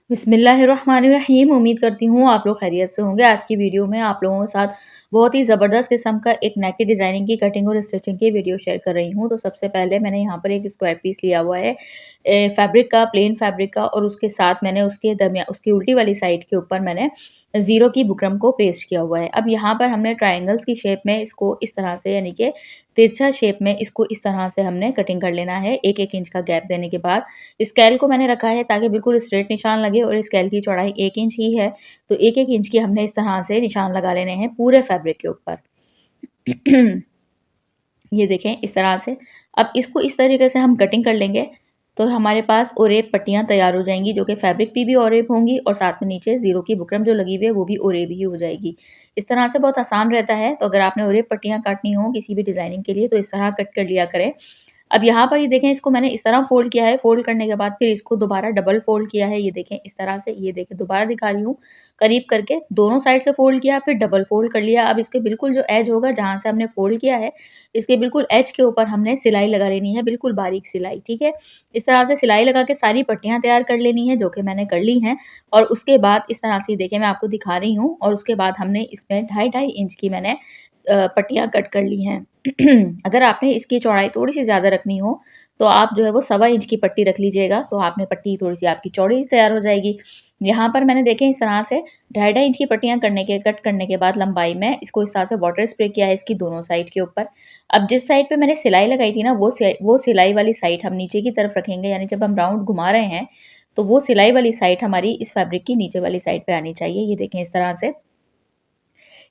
बिस्मिल्लाहिर्रहमानिर्रहीम। उम्मीद करती हूँ आप लोग खैरियत से होंगे। आज की वीडियो में आप लोगों के साथ बहुत ही ज़बरदस्त किस्म का एक नेक की डिज़ाइनिंग की कटिंग और स्टिचिंग की वीडियो शेयर कर रही हूँ। तो सबसे पहले मैंने यहाँ पर एक स्क्वायर पीस लिया हुआ है फैब्रिक का, प्लेन फैब्रिक का, और उसके साथ मैंने उसके दरमियान उसकी उल्टी वाली साइड के ऊपर मैंने ज़ीरो की बुकरम को पेस्ट किया हुआ है। अब यहाँ पर हमने ट्रायंगल्स की शेप में इसको इस तरह से, यानी कि तिरछा शेप में इसको इस तरह से हमने कटिंग कर लेना है। 1-1 इंच का गैप देने के बाद स्केल को मैंने रखा है ताकि बिल्कुल स्ट्रेट निशान लगे, और स्केल की चौड़ाई 1 इंच ही है। तो 1-1 इंच की हमने इस तरह से निशान लगा लेने हैं पूरे फैब्रिक के ऊपर। ये देखें इस तरह से। अब इसको इस तरीके से हम कटिंग कर लेंगे तो हमारे पास ओरेब पट्टियाँ तैयार हो जाएंगी, जो कि फैब्रिक पे भी ओरेब होंगी और साथ में नीचे ज़ीरो की बुकरम जो लगी हुई है वो भी ओरेब ही हो जाएगी। इस तरह से बहुत आसान रहता है। तो अगर आपने ओरेब पट्टियाँ काटनी हो किसी भी डिज़ाइनिंग के लिए तो इस तरह कट कर लिया करें। अब यहाँ पर ये देखें, इसको मैंने इस तरह फ़ोल्ड किया है। फ़ोल्ड करने के बाद फिर इसको दोबारा डबल फ़ोल्ड किया है। ये देखें इस तरह से। ये देखें दोबारा दिखा रही हूँ, करीब करके दोनों साइड से फ़ोल्ड किया, फिर डबल फ़ोल्ड कर लिया। अब इसके बिल्कुल जो एज होगा जहाँ से हमने फ़ोल्ड किया है, इसके बिल्कुल एज के ऊपर हमने सिलाई लगा लेनी है, बिल्कुल बारीक सिलाई, ठीक है? इस तरह से सिलाई लगा के सारी पट्टियाँ तैयार कर लेनी है, जो कि मैंने कर ली हैं। और उसके बाद इस तरह से देखिए मैं आपको दिखा रही हूँ, और उसके बाद हमने इसमें 2.5-2.5 इंच की मैंने पट्टियाँ कट कर ली हैं। अगर आपने इसकी चौड़ाई थोड़ी-सी ज़्यादा रखनी हो, तो आप जो है वो 1.25 इंच की पट्टी रख लीजिएगा, तो आपने पट्टी थोड़ी-सी आपकी चौड़ी तैयार हो जाएगी। यहाँ पर मैंने देखें इस तरह से 2.5-2.5 इंच की पट्टियाँ कट करने के बाद लंबाई में इसको इस तरह से वाटर स्प्रे किया है इसकी दोनों साइड के ऊपर। अब जिस साइड पे मैंने सिलाई लगाई थी ना, वो सिलाई वाली साइड हम नीचे की तरफ रखेंगे, यानी जब हम राउंड घुमा रहे हैं, तो वो सिलाई वाली साइड हमारी इस फैब्रिक की नीचे वाली साइड पे आनी चाहिए। ये देखें इस तरह से।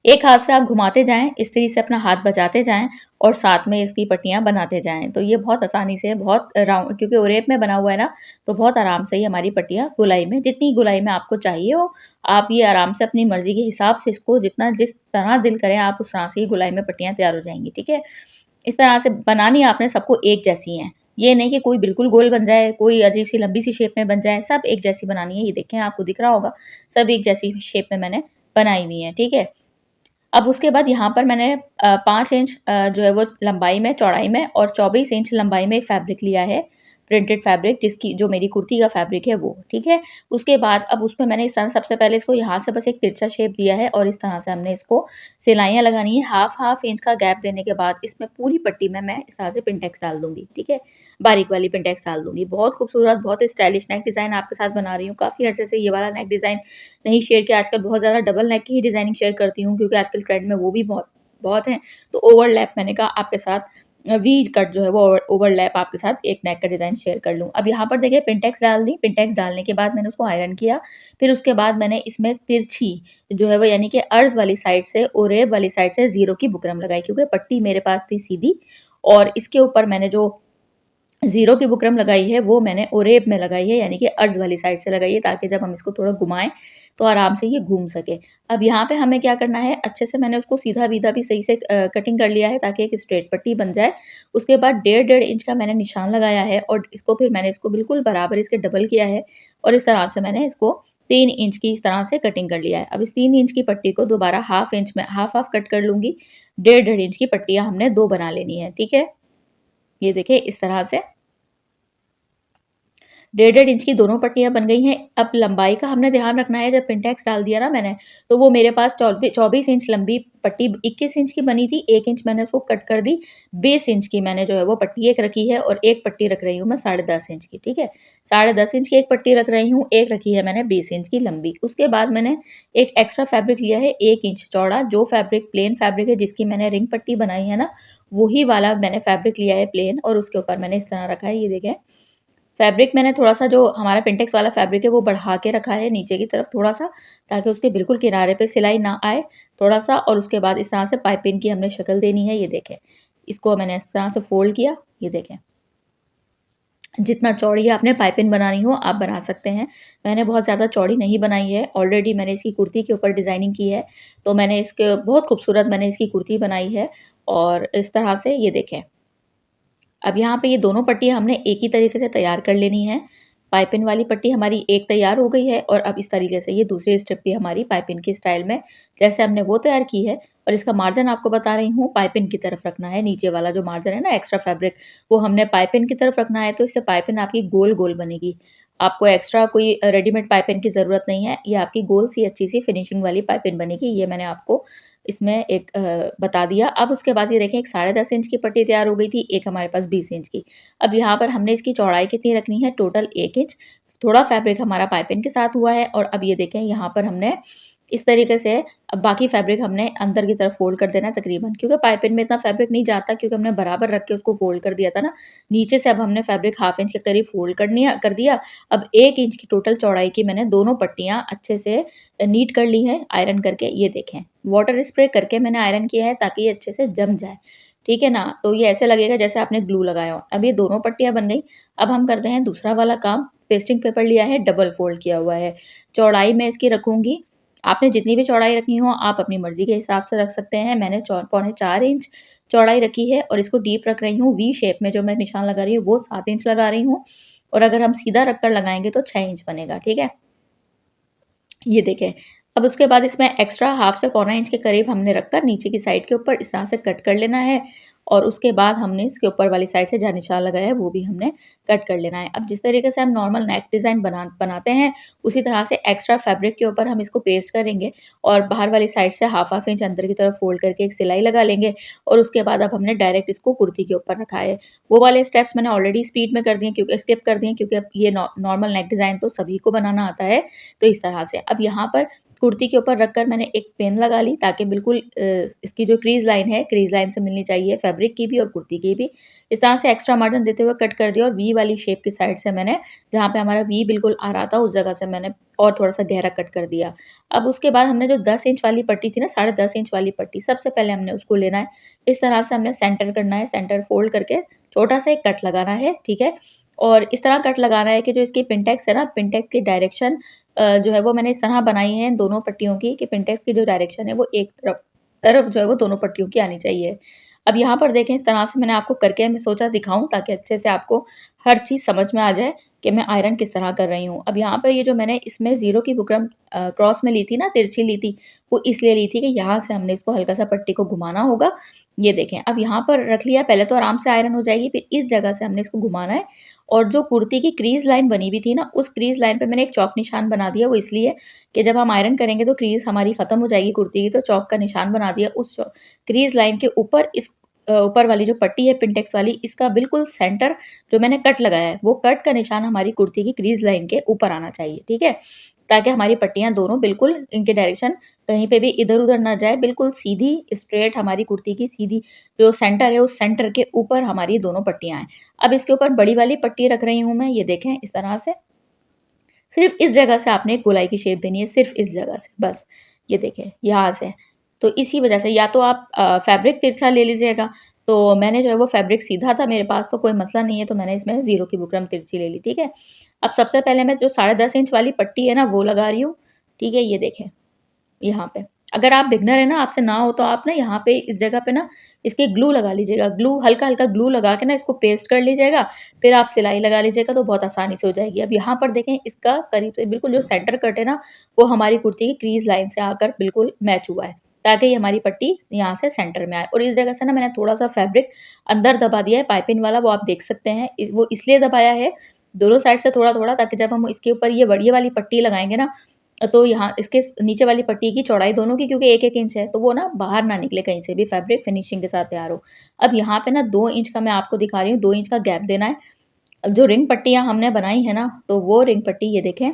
एक हाथ से आप घुमाते जाएँ, इस तरीके से अपना हाथ बचाते जाएँ और साथ में इसकी पट्टियाँ बनाते जाएँ। तो ये बहुत आसानी से, बहुत राउंड, क्योंकि ओरेप में बना हुआ है ना, तो बहुत आराम से ये हमारी पट्टियाँ गोलाई में, जितनी गोलाई में आपको चाहिए हो, आप ये आराम से अपनी मर्ज़ी के हिसाब से इसको जितना जिस तरह दिल करे आप उस तरह से ही गोलाई में पट्टियाँ तैयार हो जाएँगी, ठीक है? इस तरह से बनानी आपने सबको एक जैसी हैं। ये नहीं कि कोई बिल्कुल गोल बन जाए, कोई अजीब-सी लंबी-सी शेप में बन जाए, सब एक जैसी बनानी है। ये देखें आपको दिख रहा होगा, सब एक जैसी शेप में मैंने बनाई हुई हैं, ठीक है? अब उसके बाद यहाँ पर मैंने 5 इंच जो है वो लंबाई में, चौड़ाई में और 24 इंच लंबाई में एक फैब्रिक लिया है, प्रिंटेड फैब्रिक, जिसकी जो मेरी कुर्ती का फैब्रिक है वो, ठीक है? उसके बाद अब उसमें मैंने इस तरह सबसे पहले इसको यहाँ से बस एक तिरछा शेप दिया है और इस तरह से हमने इसको सिलाइयाँ लगानी है। हाफ इंच का गैप देने के बाद इसमें पूरी पट्टी में मैं इस तरह से पिनटेक्स डाल दूँगी, ठीक है? बारीक वाली पिनटेक्स डाल दूँगी। बहुत खूबसूरत, बहुत स्टाइलिश नेक डिज़ाइन आपके साथ बना रही हूँ। काफ़ी अर्से से ये वाला नेक डिज़ाइन नहीं शेयर किया। आजकल बहुत ज़्यादा डबल नेक की ही डिज़ाइनिंग शेयर करती हूँ, क्योंकि आजकल ट्रेंड में वो भी बहुत बहुत हैं। तो ओवरलैप मैंने कहा आपके साथ वी कट जो है वो ओवरलैप आपके साथ एक नेक का डिज़ाइन शेयर कर लूँ। अब यहाँ पर देखिए पिनटेक्स डाल दी। पिनटेक्स डालने के बाद मैंने उसको आयरन किया। फिर उसके बाद मैंने इसमें तिरछी जो है वो, यानी कि अर्ज़ वाली साइड से, ओरेब वाली साइड से ज़ीरो की बुकरम लगाई, क्योंकि पट्टी मेरे पास थी सीधी, और इसके ऊपर मैंने जो ज़ीरो की बुकरम लगाई है वो मैंने ओरेब में लगाई है, यानी कि अर्ज़ वाली साइड से लगाई है, ताकि जब हम इसको थोड़ा घुमाएँ तो आराम से ये घूम सके। अब यहाँ पे हमें क्या करना है, अच्छे से मैंने उसको सीधा-बीधा भी सही से कटिंग कर लिया है ताकि एक स्ट्रेट पट्टी बन जाए। उसके बाद डेढ़ इंच का मैंने निशान लगाया है और इसको फिर मैंने इसको बिल्कुल बराबर इसके डबल किया है और इस तरह से मैंने इसको 3 इंच की इस तरह से कटिंग कर लिया है। अब इस 3 इंच की पट्टी को दोबारा हाफ इंच में हाफ-हाफ कट कर लूँगी। डेढ़ इंच की पट्टियाँ हमने 2 बना लेनी है, ठीक है? ये देखिए इस तरह से 1.5 इंच की दोनों पट्टियाँ बन गई हैं। अब लंबाई का हमने ध्यान रखना है, जब पिनटेक्स डाल दिया ना मैंने, तो वो मेरे पास 24 इंच लंबी पट्टी 21 इंच की बनी थी, 1 इंच मैंने उसको कट कर दी। 20 इंच की मैंने जो है वो पट्टी एक रखी है और एक पट्टी रख रही हूँ मैं 10.5 इंच की, ठीक है? 10.5 इंच की एक पट्टी रख रही हूँ, एक रखी है मैंने 20 इंच की लंबी। उसके बाद मैंने एक एक्स्ट्रा फैब्रिक लिया है 1 इंच चौड़ा, जो फैब्रिक प्लेन फैब्रिक है जिसकी मैंने रिंग पट्टी बनाई है ना, वही वाला मैंने फैब्रिक लिया है प्लेन, और उसके ऊपर मैंने इस तरह रखा है, ये देखें। फैब्रिक मैंने थोड़ा-सा जो हमारा पिंटेक्स वाला फैब्रिक है वो बढ़ा के रखा है नीचे की तरफ थोड़ा-सा, ताकि उसके बिल्कुल किनारे पे सिलाई ना आए थोड़ा-सा, और उसके बाद इस तरह से पाइपिंग की हमने शक्ल देनी है, ये देखें। इसको मैंने इस तरह से फ़ोल्ड किया, ये देखें। जितना चौड़ी आपने पाइपिंग बनानी हो आप बना सकते हैं। मैंने बहुत ज़्यादा चौड़ी नहीं बनाई है, ऑलरेडी मैंने इसकी कुर्ती के ऊपर डिज़ाइनिंग की है, तो मैंने इसके बहुत खूबसूरत मैंने इसकी कुर्ती बनाई है और इस तरह से ये देखें। अब यहाँ पे ये दोनों पट्टियाँ हमने एक ही तरीके से तैयार कर लेनी है। पाइपिंग वाली पट्टी हमारी एक तैयार हो गई है और अब इस तरीके से ये दूसरी स्ट्रिप भी हमारी पाइपिंग की स्टाइल में जैसे हमने वो तैयार की है, और इसका मार्जिन आपको बता रही हूँ पाइपिंग की तरफ रखना है। नीचे वाला जो मार्जिन है ना एक्स्ट्रा फैब्रिक, वो हमने पाइपिंग की तरफ रखना है, तो इससे पाइपिंग आपकी गोल-गोल बनेगी। आपको एक्स्ट्रा कोई रेडीमेड पाइपिंग की ज़रूरत नहीं है। ये आपकी गोल सी अच्छी सी फिनिशिंग वाली पाइपिंग बनेगी। ये मैंने आपको इसमें एक बता दिया। अब उसके बाद ये देखें, एक 10.5 इंच की पट्टी तैयार हो गई थी, एक हमारे पास 20 इंच की। अब यहाँ पर हमने इसकी चौड़ाई कितनी रखनी है, टोटल 1 इंच। थोड़ा फैब्रिक हमारा पाइपिंग के साथ हुआ है और अब ये देखें यहाँ पर हमने इस तरीके से अब बाकी फैब्रिक हमने अंदर की तरफ फ़ोल्ड कर देना है तकरीबन, क्योंकि पाइपिंग में इतना फैब्रिक नहीं जाता, क्योंकि हमने बराबर रख के उसको फ़ोल्ड कर दिया था ना। नीचे से अब हमने फैब्रिक हाफ इंच के करीब फ़ोल्ड कर दिया। अब 1 इंच की टोटल चौड़ाई की मैंने दोनों पट्टियाँ अच्छे से नीट कर ली हैं आयरन करके। ये देखें, वाटर स्प्रे करके मैंने आयरन किया है ताकि ये अच्छे से जम जाए, ठीक है ना? तो ये ऐसे लगेगा जैसे आपने ग्लू लगाया हो। अब ये दोनों पट्टियाँ बन गई। अब हम करते हैं दूसरा वाला काम। पेस्टिंग पेपर लिया है, डबल फ़ोल्ड किया हुआ है। चौड़ाई मैं इसकी रखूँगी, आपने जितनी भी चौड़ाई रखनी हो आप अपनी मर्ज़ी के हिसाब से रख सकते हैं। मैंने 4.25 इंच चौड़ाई रखी है और इसको डीप रख रही हूँ। वी शेप में जो मैं निशान लगा रही हूँ वो 7 इंच लगा रही हूँ और अगर हम सीधा रख कर लगाएँगे तो 6 इंच बनेगा, ठीक है? ये देखें। अब उसके बाद इसमें एक्स्ट्रा हाफ से पौना इंच के करीब हमने रखकर नीचे की साइड के ऊपर इस तरह से कट कर लेना है और उसके बाद हमने इसके ऊपर वाली साइड से जहाँ निशान लगाया है वो भी हमने कट कर लेना है। अब जिस तरीके से हम नॉर्मल नेक डिज़ाइन बनाते हैं उसी तरह से एक्स्ट्रा फैब्रिक के ऊपर हम इसको पेस्ट करेंगे और बाहर वाली साइड से हाफ इंच अंदर की तरफ फ़ोल्ड करके एक सिलाई लगा लेंगे और उसके बाद अब हमने डायरेक्ट इसको कुर्ती के ऊपर रखा है। वो वाले स्टेप्स मैंने ऑलरेडी स्पीड में कर दिए, क्योंकि स्किप कर दिए, क्योंकि अब ये नॉर्मल नेक डिज़ाइन तो सभी को बनाना आता है। तो इस तरह से अब यहाँ पर कुर्ती के ऊपर रखकर मैंने एक पेन लगा ली ताकि बिल्कुल इसकी जो क्रीज़ लाइन है, क्रीज़ लाइन से मिलनी चाहिए फैब्रिक की भी और कुर्ती की भी। इस तरह से एक्स्ट्रा मार्जिन देते हुए कट कर दिया और वी वाली शेप की साइड से मैंने, जहाँ पे हमारा वी बिल्कुल आ रहा था, उस जगह से मैंने और थोड़ा-सा गहरा कट कर दिया। अब उसके बाद हमने जो 10 इंच वाली पट्टी थी ना, 10.5 इंच वाली पट्टी, सबसे पहले हमने उसको लेना है। इस तरह से हमने सेंटर करना है, सेंटर फ़ोल्ड करके छोटा-सा एक कट लगाना है, ठीक है? और इस तरह कट लगाना है कि जो इसकी पिनटेक्स है ना, पिनटेक्स की डायरेक्शन जो है वो मैंने इस तरह बनाई है दोनों पट्टियों की कि पिनटेक्स की जो डायरेक्शन है वो एक तरफ तरफ जो है वो दोनों पट्टियों की आनी चाहिए। अब यहाँ पर देखें, इस तरह से मैंने आपको करके मैं सोचा दिखाऊँ ताकि अच्छे से आपको हर चीज़ समझ में आ जाए कि मैं आयरन किस तरह कर रही हूँ। अब यहाँ पर ये जो मैंने इसमें ज़ीरो की बुकरम क्रॉस में ली थी ना, तिरछी ली थी, वो इसलिए ली थी कि यहाँ से हमने इसको हल्का-सा पट्टी को घुमाना होगा। ये देखें, अब यहाँ पर रख लिया, पहले तो आराम से आयरन हो जाएगी, फिर इस जगह से हमने इसको घुमाना है और जो कुर्ती की क्रीज़ लाइन बनी हुई थी ना, उस क्रीज़ लाइन पे मैंने एक चॉक निशान बना दिया। वो इसलिए कि जब हम आयरन करेंगे तो क्रीज़ हमारी ख़त्म हो जाएगी कुर्ती की, तो चॉक का निशान बना दिया। उस क्रीज़ लाइन के ऊपर इस ऊपर वाली जो पट्टी है पिनटेक्स वाली, इसका बिल्कुल सेंटर जो मैंने कट लगाया है, वो कट का निशान हमारी कुर्ती की क्रीज़ लाइन के ऊपर आना चाहिए, ठीक है? ताकि हमारी पट्टियाँ दोनों बिल्कुल इनके डायरेक्शन कहीं पे भी इधर-उधर ना जाए, बिल्कुल सीधी स्ट्रेट हमारी कुर्ती की सीधी जो सेंटर है, उस सेंटर के ऊपर हमारी दोनों पट्टियाँ आएँ। अब इसके ऊपर बड़ी वाली पट्टी रख रही हूँ मैं, ये देखें इस तरह से। सिर्फ़ इस जगह से आपने एक गोलाई की शेप देनी है, सिर्फ़ इस जगह से, बस। ये देखें, यहाँ से। तो इसी वजह से या तो आप फैब्रिक तिरछा ले लीजिएगा, तो मैंने जो है वो फैब्रिक सीधा था मेरे पास, तो कोई मसला नहीं है, तो मैंने इसमें ज़ीरो की बुकरम तिरछी ले ली, ठीक है? अब सबसे पहले मैं जो 10.5 इंच वाली पट्टी है ना, वो लगा रही हूँ, ठीक है? ये देखें। यहाँ पे। अगर आप बिगिनर हैं ना, आपसे ना हो तो आप ना यहाँ पे इस जगह पे ना इसकी ग्लू लगा लीजिएगा। ग्लू हल्का-हल्का ग्लू लगा के ना इसको पेस्ट कर लीजिएगा, फिर आप सिलाई लगा लीजिएगा तो बहुत आसानी से हो जाएगी। अब यहाँ पर देखें, इसका करीब से बिल्कुल जो सेंटर कट है ना, वो हमारी कुर्ती की क्रीज़ लाइन से आकर बिल्कुल मैच हुआ है, ताकि ये हमारी पट्टी यहाँ से सेंटर में आए। और इस जगह से ना मैंने थोड़ा-सा फैब्रिक अंदर दबा दिया है पाइपिंग वाला, वो आप देख सकते हैं। वो इसलिए दबाया है दोनों साइड से थोड़ा-थोड़ा, ताकि जब हम इसके ऊपर ये वाली पट्टी लगाएँगे ना, तो यहाँ इसके नीचे वाली पट्टी की चौड़ाई दोनों की क्योंकि 1-1 इंच है, तो वो ना बाहर ना निकले कहीं से भी, फैब्रिक फिनिशिंग के साथ तैयार हो। अब यहाँ पे ना 2 इंच का मैं आपको दिखा रही हूँ, 2 इंच का गैप देना है। अब जो रिंग पट्टियाँ हमने बनाई है ना, तो वो रिंग पट्टी ये देखें,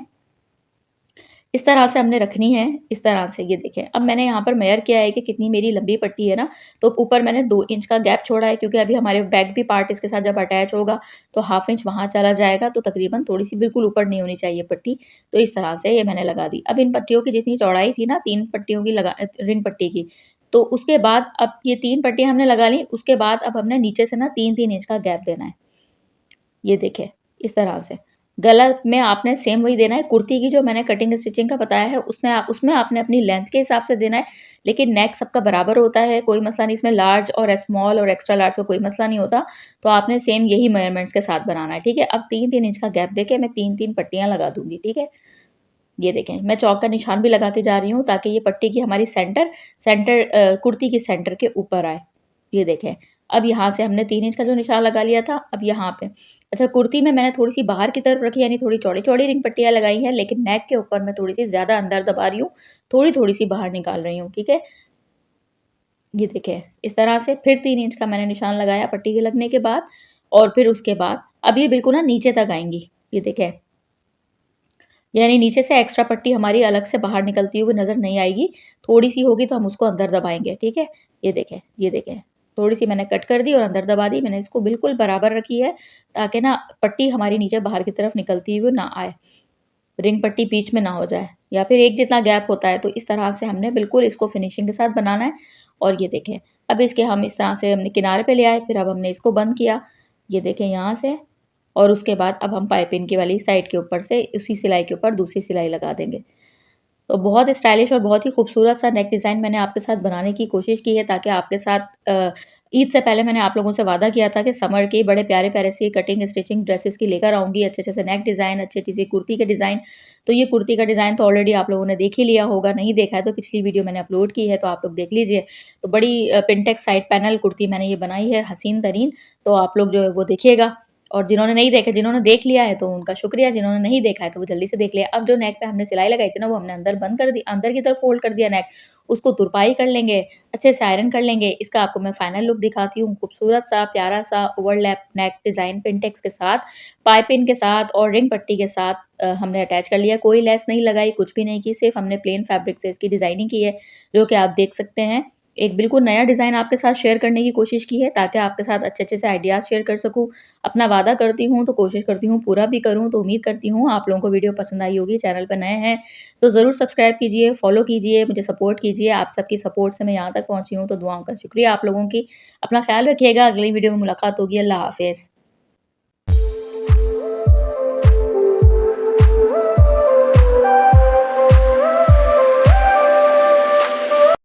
इस तरह से हमने रखनी है, इस तरह से ये देखें। अब मैंने यहाँ पर मेज़र किया है कि कितनी मेरी लंबी पट्टी है ना, तो ऊपर मैंने 2 इंच का गैप छोड़ा है, क्योंकि अभी हमारे बैक भी पार्ट इसके साथ जब अटैच होगा, तो हाफ इंच वहाँ चला जाएगा, तो तकरीबन थोड़ी-सी बिल्कुल ऊपर नहीं होनी चाहिए पट्टी। तो इस तरह से ये मैंने लगा दी। अब इन पट्टियों की जितनी चौड़ाई थी ना, 3 पट्टियों की रिंग पट्टी की, तो उसके बाद अब ये 3 पट्टियाँ हमने लगा ली, उसके बाद अब हमने नीचे से ना 3-3 इंच का गैप देना है। ये देखें, इस तरह से। गला में आपने सेम वही देना है, कुर्ती की जो मैंने कटिंग स्टिचिंग का बताया है उसमें आपने अपनी लेंथ के हिसाब से देना है, लेकिन नेक सबका बराबर होता है, कोई मसला नहीं, इसमें लार्ज और स्मॉल और एक्स्ट्रा लार्ज का कोई मसला नहीं होता, तो आपने सेम यही मेजरमेंट्स के साथ बनाना है, ठीक है? अब 3-3 इंच का गैप देके मैं 3-3 पट्टियाँ लगा दूँगी, ठीक है? ये देखें, मैं चौक का निशान भी लगाती जा रही हूँ ताकि ये पट्टी की हमारी कुर्ती की सेंटर के ऊपर आए। ये देखें। अब यहाँ से हमने 3 इंच का जो निशान लगा लिया था, अब यहाँ पे अच्छा कुर्ती में मैंने थोड़ी-सी बाहर की तरफ रखी यानी थोड़ी चौड़ी-चौड़ी रिंग पट्टियाँ लगाई हैं, लेकिन नेक के ऊपर मैं थोड़ी-सी ज़्यादा अंदर दबा रही हूँ, थोड़ी-थोड़ी-सी बाहर निकाल रही हूँ, ठीक है? ये देखिए, इस तरह से फिर 3 इंच का मैंने निशान लगाया पट्टी के लगने के बाद और फिर उसके बाद अब ये बिल्कुल ना नीचे तक आएँगी, ये देखें। यानी नीचे से एक्स्ट्रा पट्टी हमारी अलग से बाहर निकलती हुई नज़र नहीं आएगी, थोड़ी-सी होगी तो हम उसको अंदर दबाएँगे, ठीक है? ये देखें, थोड़ी-सी मैंने कट कर दी और अंदर दबा दी, मैंने इसको बिल्कुल बराबर रखी है, ताकि ना पट्टी हमारी नीचे बाहर की तरफ निकलती हुई ना आए, रिंग पट्टी बीच में ना हो जाए या फिर एक जितना गैप होता है, तो इस तरह से हमने बिल्कुल इसको फिनिशिंग के साथ बनाना है और ये देखें, अब इसके हम इस तरह से हमने किनारे पे ले आए, फिर अब हमने इसको बंद किया, ये देखें यहाँ से और उसके बाद अब हम पाइपिंग की वाली साइड के ऊपर से उसी सिलाई के ऊपर दूसरी सिलाई लगा देंगे। तो बहुत स्टाइलिश और बहुत ही खूबसूरत सा नेक डिज़ाइन मैंने आपके साथ बनाने की कोशिश की है ताकि आपके साथ ईद से पहले मैंने आप लोगों से वादा किया था कि समर के बड़े प्यारे-प्यारे से कटिंग स्टिचिंग ड्रेसेस की लेकर आऊँगी, अच्छे-अच्छे से नेक डिज़ाइन, अच्छी-अच्छी सी कुर्ती के डिज़ाइन। तो ये कुर्ती का डिज़ाइन तो ऑलरेडी आप लोगों ने देख ही लिया होगा, नहीं देखा है तो पिछली वीडियो मैंने अपलोड की है, तो आप लोग देख लीजिए। तो बड़ी पिंटेक्स साइड पैनल कुर्ती मैंने ये बनाई है हसीन तरीन, तो आप लोग जो है वो देखिएगा। और जिन्होंने देख लिया है तो उनका शुक्रिया, जिन्होंने नहीं देखा है तो वो जल्दी से देख लिया। अब जो नेक पे हमने सिलाई लगाई थी ना वो हमने अंदर बंद कर दी, अंदर की तरफ फ़ोल्ड कर दिया नेक, उसको तुरपाई कर लेंगे, अच्छे से आयरन कर लेंगे। इसका आपको मैं फाइनल लुक दिखाती हूँ, खूबसूरत सा, प्यारा सा ओवरलैप नेक डिज़ाइन पिंटेक्स के साथ, पाइपिंग के साथ और रिंग पट्टी के साथ हमने अटैच कर लिया। कोई लेस नहीं लगाई, कुछ भी नहीं की, सिर्फ़ हमने प्लेन फैब्रिक से इसकी डिज़ाइनिंग की है, जो कि आप देख सकते हैं। एक बिल्कुल नया डिज़ाइन आपके साथ शेयर करने की कोशिश की है ताकि आपके साथ अच्छे-अच्छे से आइडियाज़ शेयर कर सकूँ। अपना वादा करती हूँ तो कोशिश करती हूँ पूरा भी करूँ, तो उम्मीद करती हूँ आप लोगों को वीडियो पसंद आई होगी। चैनल पर नए हैं तो ज़रूर सब्सक्राइब कीजिए, फॉलो कीजिए, मुझे सपोर्ट कीजिए। आप सबकी सपोर्ट से मैं यहाँ तक पहुँची हूँ, तो दुआओं का शुक्रिया आप लोगों की। अपना ख़्याल रखिएगा, अगली वीडियो में मुलाकात होगी। अल्लाह हाफ़िज़।